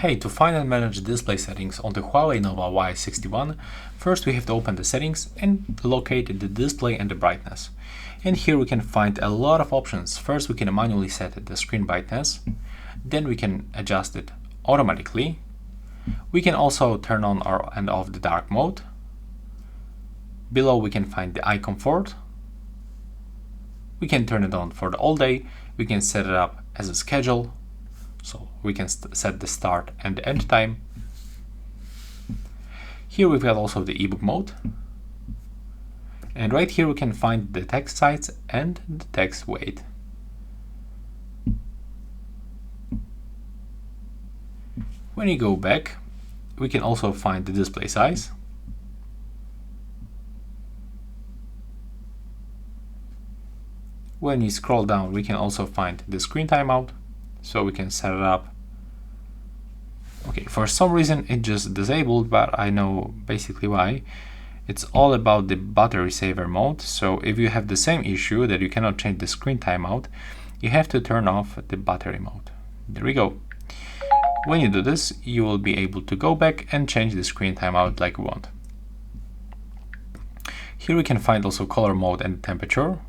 Hey, to find and manage display settings on the Huawei Nova Y61, first we have to open the settings and locate the display and the brightness. And here we can find a lot of options. First we can manually set the screen brightness, then we can adjust it automatically. We can also turn on or and off the dark mode. Below we can find the eye comfort. We can turn it on for the all day. We can set it up as a schedule. So we can set the start and the end time. Here we've got also the ebook mode. And right here we can find the text size and the text weight. When you go back, we can also find the display size. When you scroll down, we can also find the screen timeout. So we can set it up. Okay, for some reason it just disabled, but I know basically why. It's all about the battery saver mode. So if you have the same issue that you cannot change the screen timeout, you have to turn off the battery mode. There we go. When you do this, you will be able to go back and change the screen timeout like you want. Here we can find also color mode and temperature.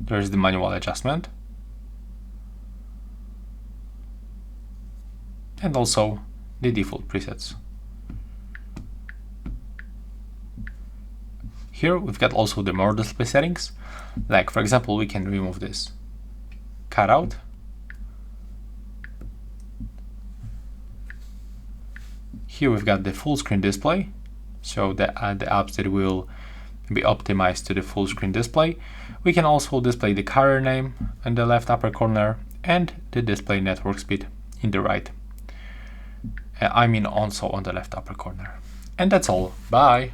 There's the manual adjustment. And also the default presets. Here we've got also the more display settings. Like for example, we can remove this cutout. Here we've got the full screen display. So the apps that will be optimized to the full screen display. We can also display the carrier name in the left upper corner and the display network speed in the right. I mean also on the left upper corner. And that's all. Bye!